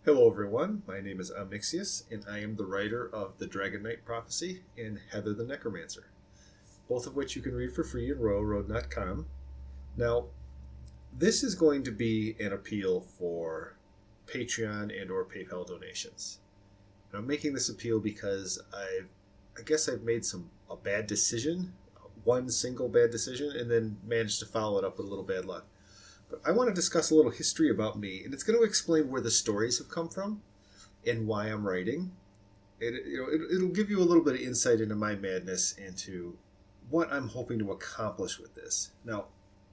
Hello, everyone. My name is Omnixius, and I am the writer of The Dragon Knight Prophecy and Heather the Necromancer, both of which you can read for free at royalroad.com. Now, this is going to be an appeal for Patreon and/or PayPal donations. And I'm making this appeal because I guess I've made a bad decision, one single bad decision, and then managed to follow it up with a little bad luck. But I want to discuss a little history about me, and it's going to explain where the stories have come from and why I'm writing. It'll give you a little bit of insight into my madness, into what I'm hoping to accomplish with this. Now,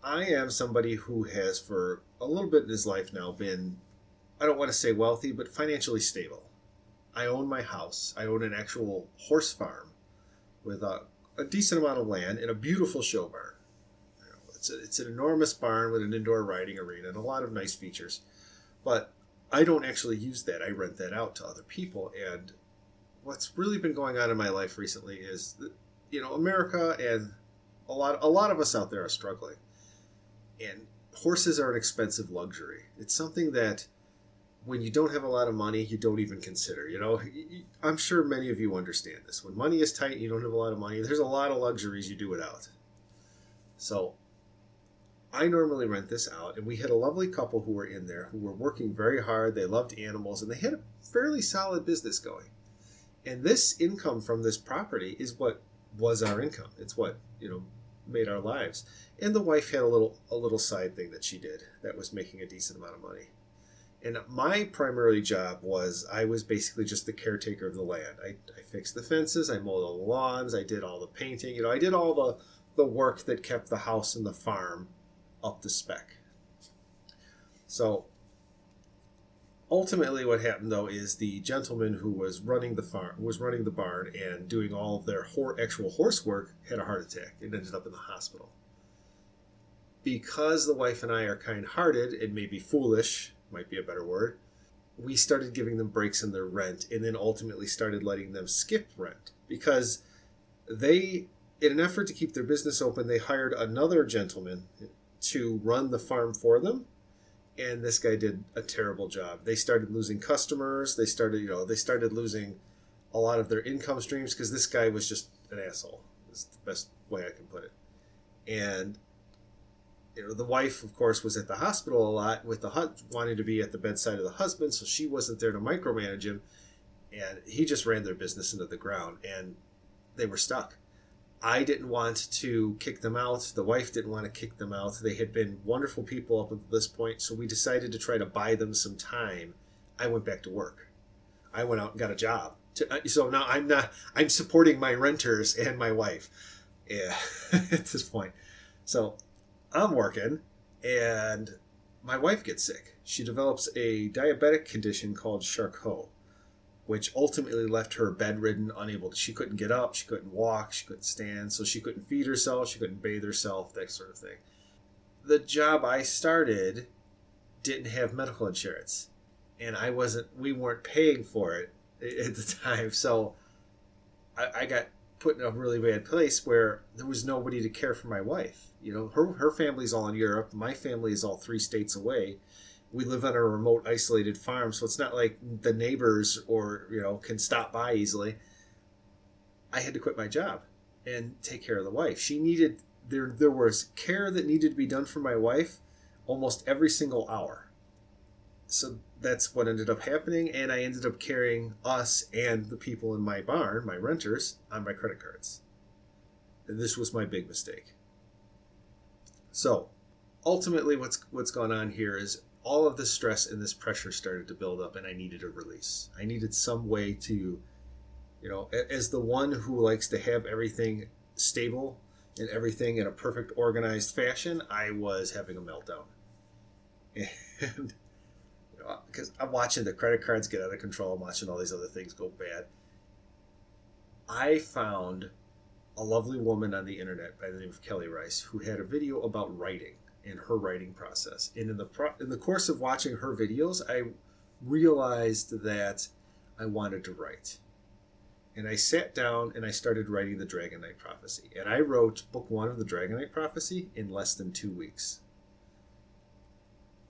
I am somebody who has, for a little bit in his life now, been, I don't want to say wealthy, but financially stable. I own my house. I own an actual horse farm with a decent amount of land and a beautiful show barn. It's an enormous barn with an indoor riding arena and a lot of nice features. But I don't actually use that. I rent that out to other people. And what's really been going on in my life recently is that, America and a lot of us out there are struggling. And horses are an expensive luxury. It's something that when you don't have a lot of money, you don't even consider. I'm sure many of you understand this. When money is tight and you don't have a lot of money, there's a lot of luxuries you do without. So I normally rent this out, and we had a lovely couple who were in there who were working very hard. They loved animals, and they had a fairly solid business going. And this income from this property is what was our income. It's what, made our lives. And the wife had a little side thing that she did that was making a decent amount of money. And my primary job was, I was basically just the caretaker of the land. I fixed the fences, I mowed all the lawns, I did all the painting. I did all the work that kept the house and the farm up to spec. So ultimately what happened though is the gentleman who was running the barn and doing all of their actual horse work had a heart attack and ended up in the hospital. Because the wife and I are kind-hearted and maybe foolish, might be a better word, we started giving them breaks in their rent and then ultimately started letting them skip rent because they, in an effort to keep their business open, they hired another gentleman to run the farm for them, and this guy did a terrible job. They started losing customers. They started losing a lot of their income streams because this guy was just an asshole. Is the best way I can put it. And the wife, of course, was at the hospital a lot with wanting to be at the bedside of the husband, so she wasn't there to micromanage him, and he just ran their business into the ground, and they were stuck. I didn't want to kick them out. The wife didn't want to kick them out. They had been wonderful people up until this point, so we decided to try to buy them some time. I went back to work. I went out and got a job. So now I'm supporting my renters and my wife. Yeah, at this point. So I'm working, and my wife gets sick. She develops a diabetic condition called Charcot, which ultimately left her bedridden, she couldn't get up, she couldn't walk, she couldn't stand, so she couldn't feed herself, she couldn't bathe herself, that sort of thing. The job I started didn't have medical insurance, and we weren't paying for it at the time, so I got put in a really bad place where there was nobody to care for my wife. Her family's all in Europe, my family is all 3 states away. We live on a remote, isolated farm, so it's not like the neighbors can stop by easily. I had to quit my job and take care of the wife. There was care that needed to be done for my wife almost every single hour. So that's what ended up happening, and I ended up carrying us and the people in my barn, my renters, on my credit cards. And this was my big mistake. So ultimately what's gone on here is all of this stress and this pressure started to build up, and I needed a release. I needed some way to, as the one who likes to have everything stable and everything in a perfect organized fashion, I was having a meltdown. And, because I'm watching the credit cards get out of control, I'm watching all these other things go bad. I found a lovely woman on the internet by the name of Kelly Rice who had a video about writing and her writing process. And in the course of watching her videos, I realized that I wanted to write. And I sat down and I started writing the Dragon Knight Prophecy. And I wrote book 1 of the Dragon Knight Prophecy in less than 2 weeks.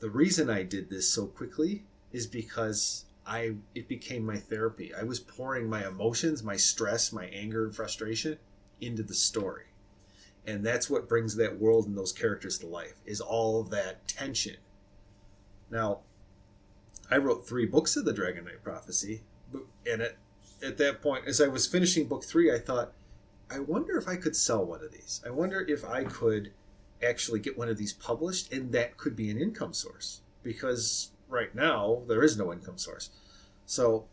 The reason I did this so quickly is because it became my therapy. I was pouring my emotions, my stress, my anger and frustration into the story. And that's what brings that world and those characters to life, is all of that tension. Now, I wrote 3 books of the Dragon Knight Prophecy, and at that point, as I was finishing book 3, I thought, I wonder if I could sell one of these. I wonder if I could actually get one of these published, and that could be an income source. Because right now, there is no income source. So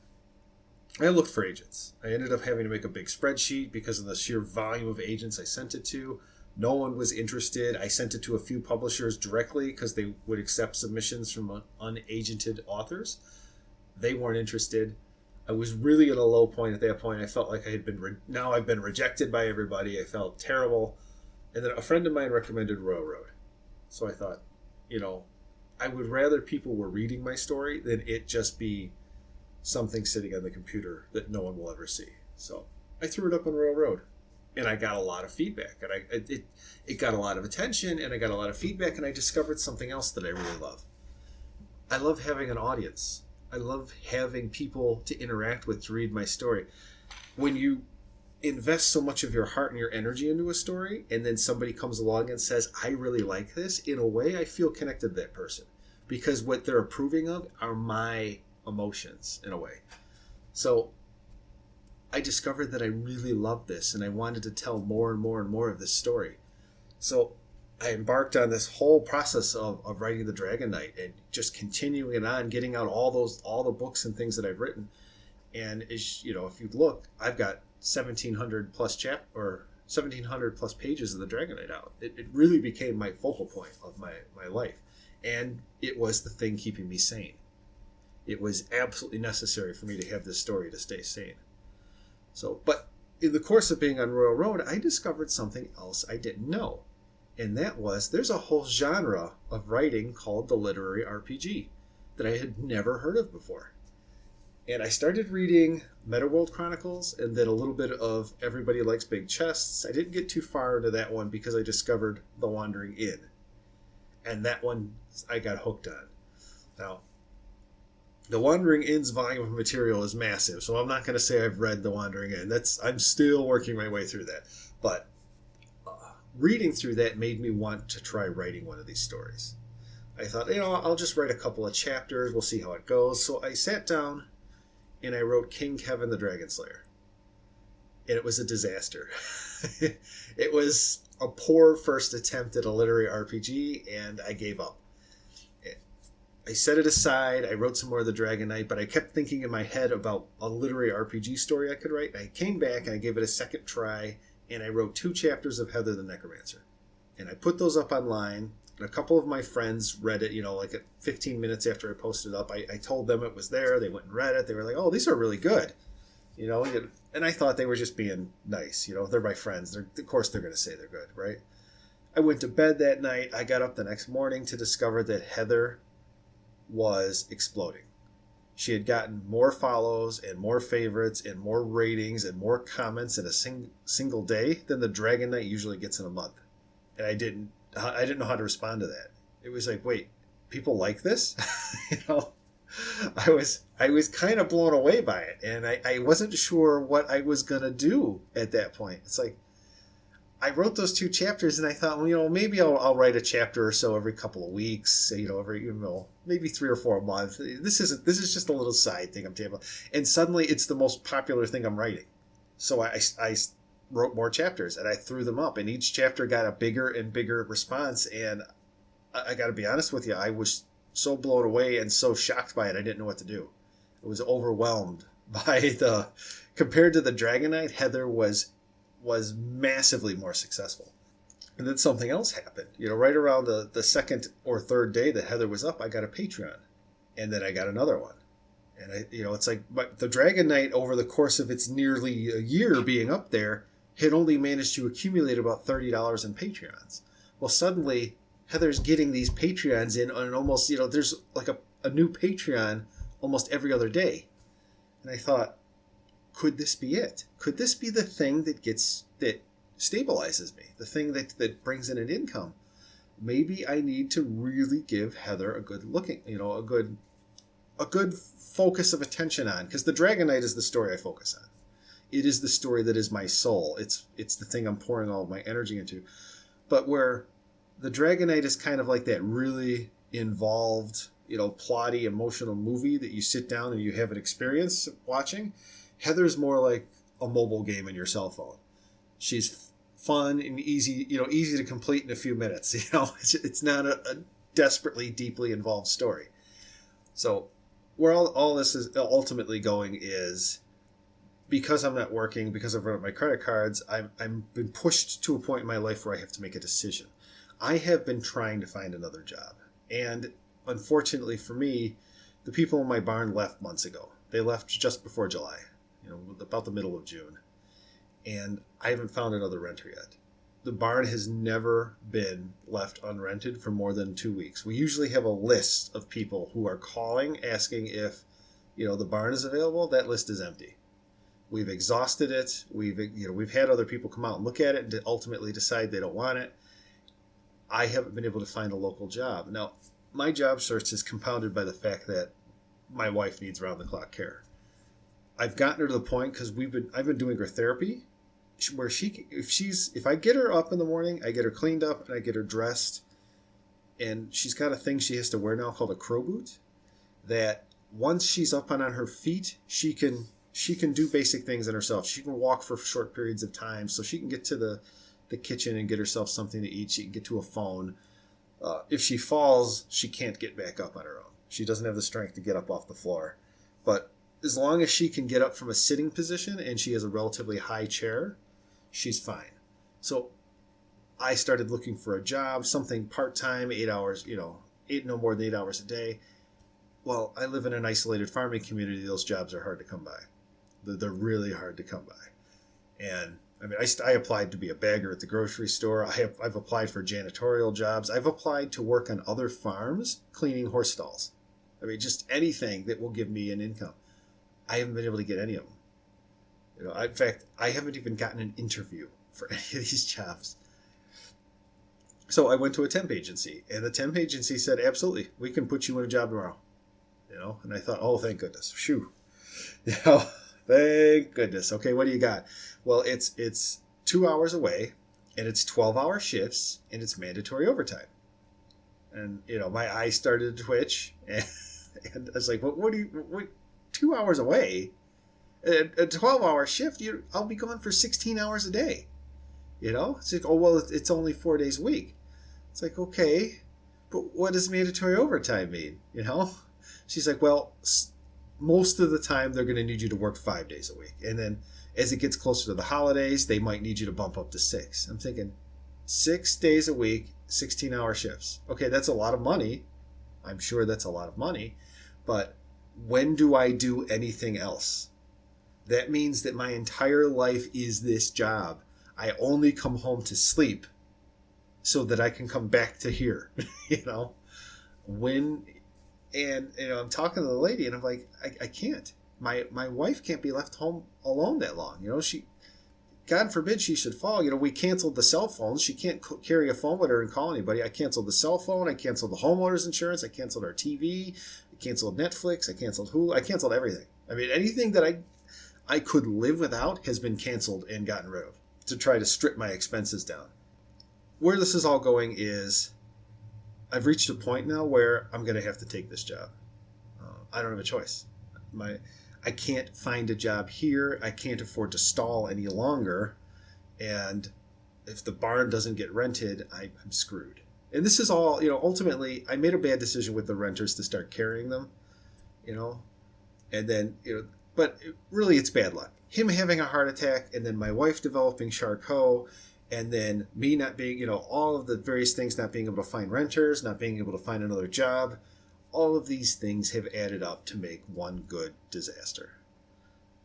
I looked for agents. I ended up having to make a big spreadsheet because of the sheer volume of agents I sent it to. No one was interested. I sent it to a few publishers directly because they would accept submissions from unagented authors. They weren't interested. I was really at a low point at that point. I felt like I had been now I've been rejected by everybody. I felt terrible. And then a friend of mine recommended Royal Road. So I thought, I would rather people were reading my story than it just be something sitting on the computer that no one will ever see. So I threw it up on Royal Road, and I got a lot of feedback, and it got a lot of attention, and I got a lot of feedback, and I discovered something else that I really love. I love having an audience. I love having people to interact with to read my story. When you invest so much of your heart and your energy into a story, and then somebody comes along and says, I really like this, in a way I feel connected to that person, because what they're approving of are my emotions in a way. So I discovered that I really loved this, and I wanted to tell more and more and more of this story. So I embarked on this whole process of writing the Dragon Knight and just continuing it on, getting out all the books and things that I've written. And if you look, I've got 1,700 plus 1,700 plus pages of the Dragon Knight out. It really became my focal point of my life, and it was the thing keeping me sane. It was absolutely necessary for me to have this story to stay sane. So, but in the course of being on Royal Road, I discovered something else I didn't know. And that was, there's a whole genre of writing called the literary RPG that I had never heard of before. And I started reading Metaworld Chronicles and then a little bit of Everybody Likes Big Chests. I didn't get too far into that one because I discovered The Wandering Inn. And that one I got hooked on. Now, The Wandering Inn's volume of material is massive, so I'm not going to say I've read The Wandering Inn. I'm still working my way through that. But reading through that made me want to try writing one of these stories. I thought, I'll just write a couple of chapters. We'll see how it goes. So I sat down and I wrote King Kevin the Dragon Slayer. And it was a disaster. It was a poor first attempt at a literary RPG, and I gave up. I set it aside. I wrote some more of the Dragon Knight, but I kept thinking in my head about a literary RPG story I could write. I came back and I gave it a second try, and I wrote 2 chapters of Heather the Necromancer. And I put those up online, and a couple of my friends read it, like at 15 minutes after I posted it up. I told them it was there. They went and read it. They were like, oh, these are really good. And I thought they were just being nice. They're my friends. Of course they're going to say they're good, right? I went to bed that night. I got up the next morning to discover that Heather was exploding. She had gotten more follows and more favorites and more ratings and more comments in a single day than the Dragon Knight usually gets in a month. And I didn't know how to respond to that. It was like, wait, people like this? I was kind of blown away by it, and I wasn't sure what I was going to do at that point. It's like, I wrote those 2 chapters, and I thought, well, maybe I'll write a chapter or so every couple of weeks, maybe 3 or 4 a month. This is just a little side thing I'm taking. And suddenly, it's the most popular thing I'm writing. So I wrote more chapters, and I threw them up, and each chapter got a bigger and bigger response. And I got to be honest with you, I was so blown away and so shocked by it, I didn't know what to do. I was overwhelmed by compared to the Dragon Knight, Heather was massively more successable. And then something else happened. Right around the second or third day that Heather was up, I got a Patreon. And then I got another one. And it's like, but the Dragon Knight, over the course of its nearly a year being up there, had only managed to accumulate about $30 in Patreons. Well, suddenly, Heather's getting these Patreons in, and almost, there's like a new Patreon almost every other day. And I thought, could this be it? Could this be the thing that stabilizes me? The thing that brings in an income? Maybe I need to really give Heather a good a good focus of attention on, because the Dragonite is the story I focus on. It is the story that is my soul. It's the thing I'm pouring all of my energy into. But where the Dragonite is kind of like that really involved, plotty, emotional movie that you sit down and you have an experience watching, Heather's more like a mobile game in your cell phone. She's fun and easy, easy to complete in a few minutes. It's not a desperately deeply involved story. So where all this is ultimately going is, because I'm not working, because I've run up my credit cards, I'm been pushed to a point in my life where I have to make a decision. I have been trying to find another job. And unfortunately for me, the people in my barn left months ago. They left just before July, about the middle of June. And I haven't found another renter yet. The barn has never been left unrented for more than 2 weeks. We usually have a list of people who are calling, asking if, the barn is available. That list is empty. We've exhausted it. We've had other people come out and look at it and ultimately decide they don't want it. I haven't been able to find a local job. Now, my job search is compounded by the fact that my wife needs round-the-clock care. I've gotten her to the point, because I've been doing her therapy, where if I get her up in the morning, I get her cleaned up and I get her dressed, and she's got a thing she has to wear now called a crow boot, that once she's up and on her feet, she can do basic things in herself. She can walk for short periods of time, so she can get to the kitchen and get herself something to eat. She can get to a phone. If she falls, she can't get back up on her own. She doesn't have the strength to get up off the floor. But as long as she can get up from a sitting position and she has a relatively high chair, she's fine. So I started looking for a job, something part-time, 8 hours, no more than 8 hours a day. Well, I live in an isolated farming community. Those jobs are hard to come by. They're really hard to come by. And I applied to be a bagger at the grocery store. I've applied for janitorial jobs. I've applied to work on other farms cleaning horse stalls. Just anything that will give me an income. I haven't been able to get any of them. In fact, I haven't even gotten an interview for any of these jobs. So I went to a temp agency, and the temp agency said, absolutely, we can put you in a job tomorrow. And I thought, oh, thank goodness. Phew. Thank goodness. Okay, what do you got? Well, it's 2 hours away, and it's 12-hour shifts, and it's mandatory overtime. And, my eyes started to twitch, and I was like, what 2 hours away? A 12-hour shift, I'll be gone for 16 hours a day. It's like, oh, well, it's only 4 days a week. It's like, okay, but what does mandatory overtime mean? She's like, well, most of the time they're going to need you to work 5 days a week. And then as it gets closer to the holidays, they might need you to bump up to 6. I'm thinking 6 days a week, 16-hour shifts. Okay, that's a lot of money. I'm sure that's a lot of money. But when do I do anything else? That means that my entire life is this job. I only come home to sleep so that I can come back to here. I'm talking to the lady, and I'm like, I can't. My wife can't be left home alone that long. She, God forbid she should fall. We canceled the cell phones. She can't carry a phone with her and call anybody. I canceled the cell phone. I canceled the homeowner's insurance. I canceled our TV. I canceled Netflix. I canceled Hulu. I canceled everything. Anything that I could live without has been canceled and gotten rid of to try to strip my expenses down. Where this is all going is, I've reached a point now where I'm going to have to take this job. I don't have a choice. I can't find a job here. I can't afford to stall any longer. And if the barn doesn't get rented, I'm screwed. And this is all, ultimately, I made a bad decision with the renters to start carrying them, and then, but really it's bad luck. Him having a heart attack, and then my wife developing Charcot, and then me not being, all of the various things, not being able to find renters, not being able to find another job. All of these things have added up to make one good disaster.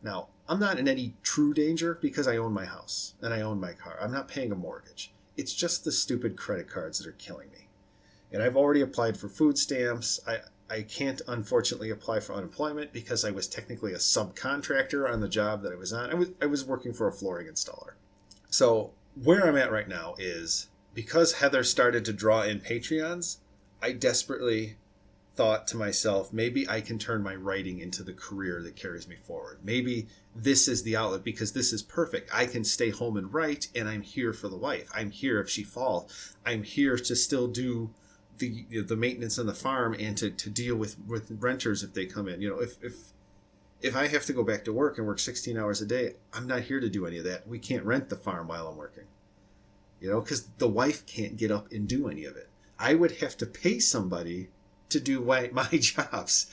Now, I'm not in any true danger because I own my house and I own my car. I'm not paying a mortgage. It's just the stupid credit cards that are killing me. And I've already applied for food stamps. I can't, unfortunately, apply for unemployment because I was technically a subcontractor on the job that I was on. I was working for a flooring installer. So where I'm at right now is, because Heather started to draw in Patreons, I desperately thought to myself, maybe I can turn my writing into the career that carries me forward. Maybe this is the outlet because this is perfect. I can stay home and write, and I'm here for the wife. I'm here if she falls. I'm here to still do the maintenance on the farm and to deal with renters if they come in. If I have to go back to work and work 16 hours a day, I'm not here to do any of that. We can't rent the farm while I'm working, because the wife can't get up and do any of it. I would have to pay somebody to do my jobs.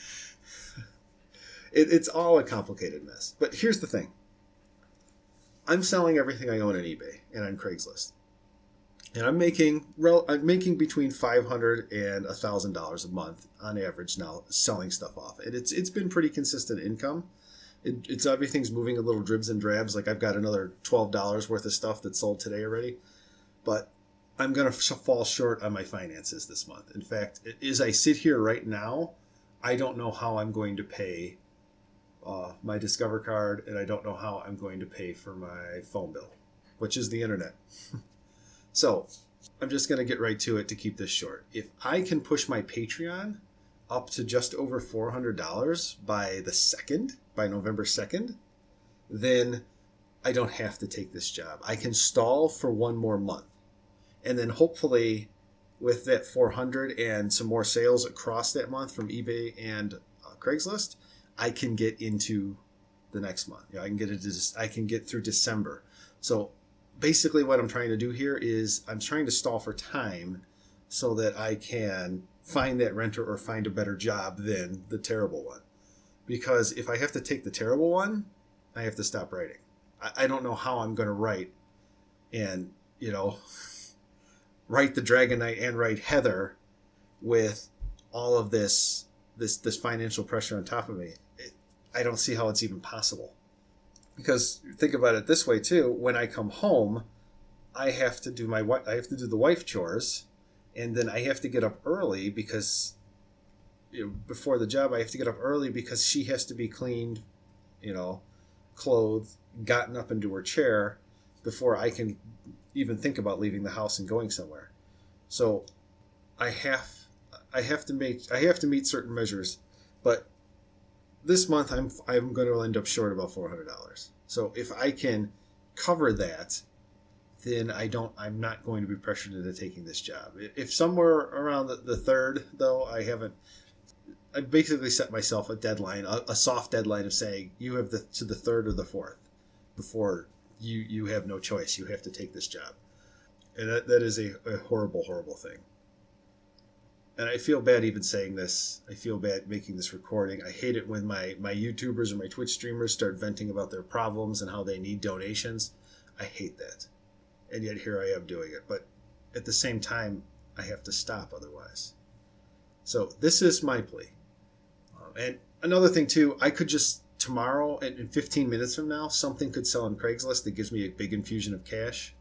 It's all a complicated mess. But here's the thing. I'm selling everything I own on eBay and on Craigslist. And I'm making between $500 and $1,000 a month on average now selling stuff off. And it's been pretty consistent income. It's everything's moving a little dribs and drabs. Like I've got another $12 worth of stuff that's sold today already. But I'm going to fall short on my finances this month. In fact, as I sit here right now, I don't know how I'm going to pay my Discover card, and I don't know how I'm going to pay for my phone bill, which is the internet. So I'm just going to get right to it to keep this short. If I can push my Patreon up to just over $400 by November 2nd, then I don't have to take this job. I can stall for one more month. And then hopefully with that 400 and some more sales across that month from eBay and Craigslist, I can get into the next month. I can get through December. So basically what I'm trying to do here is I'm trying to stall for time so that I can find that renter or find a better job than the terrible one. Because if I have to take the terrible one, I have to stop writing. I don't know how I'm going to write and, write the Dragon Knight and write Heather with all of this financial pressure on top of me. I don't see how it's even possible. Because think about it this way too. When I come home, I have to do the wife chores, and then I have to get up early because before the job I have to get up early because she has to be cleaned, clothed, gotten up into her chair before I can even think about leaving the house and going somewhere. So I have to meet certain measures, but this month I'm going to end up short about $400. So if I can cover that, then I'm not going to be pressured into taking this job. If somewhere around the third, though, I basically set myself a deadline, a soft deadline of saying you have to the third or the fourth before you have no choice. You have to take this job. And that is a horrible, horrible thing. And I feel bad even saying this. I feel bad making this recording. I hate it when my YouTubers or my Twitch streamers start venting about their problems and how they need donations. I hate that. And yet here I am doing it. But at the same time, I have to stop otherwise. So this is my plea. And another thing too, I could just tomorrow, in 15 minutes from now, something could sell on Craigslist that gives me a big infusion of cash.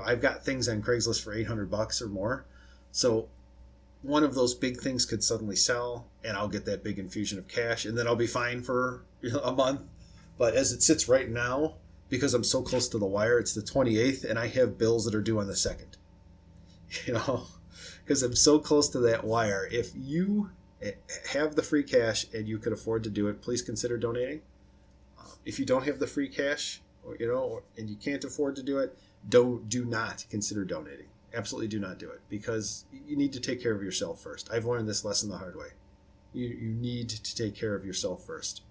I've got things on Craigslist for $800 or more. So one of those big things could suddenly sell, and I'll get that big infusion of cash, and then I'll be fine for a month. But as it sits right now, because I'm so close to the wire, it's the 28th, and I have bills that are due on the 2nd. Because I'm so close to that wire. If you have the free cash and you could afford to do it, please consider donating. If you don't have the free cash, and you can't afford to do it, do not consider donating. Absolutely do not do it, because you need to take care of yourself first. I've learned this lesson the hard way. You need to take care of yourself first.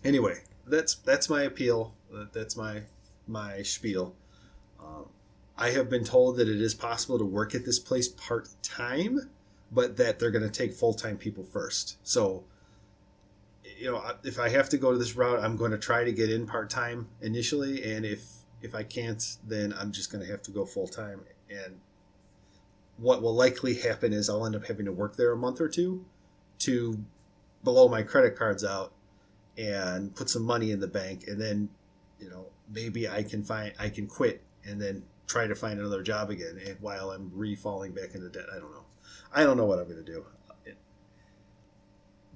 Anyway, that's my appeal. That's my spiel. I have been told that it is possible to work at this place part-time, but that they're going to take full-time people first. So, if I have to go to this route, I'm going to try to get in part-time initially, and if I can't, then I'm just going to have to go full-time. And what will likely happen is I'll end up having to work there a month or two to blow my credit cards out and put some money in the bank, and then maybe I can quit and then try to find another job again while I'm falling back into debt. I don't know what I'm going to do.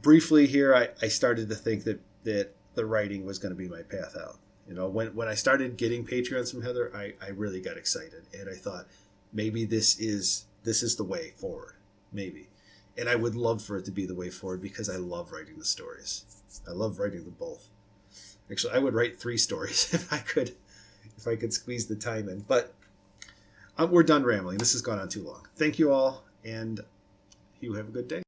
Briefly here, I started to think that the writing was going to be my path out. When I started getting Patreons from Heather, I really got excited, and I thought maybe this is the way forward, maybe. And I would love for it to be the way forward because I love writing the stories. I love writing them both. Actually, I would write 3 stories if I could squeeze the time in. But we're done rambling. This has gone on too long. Thank you all, and you have a good day.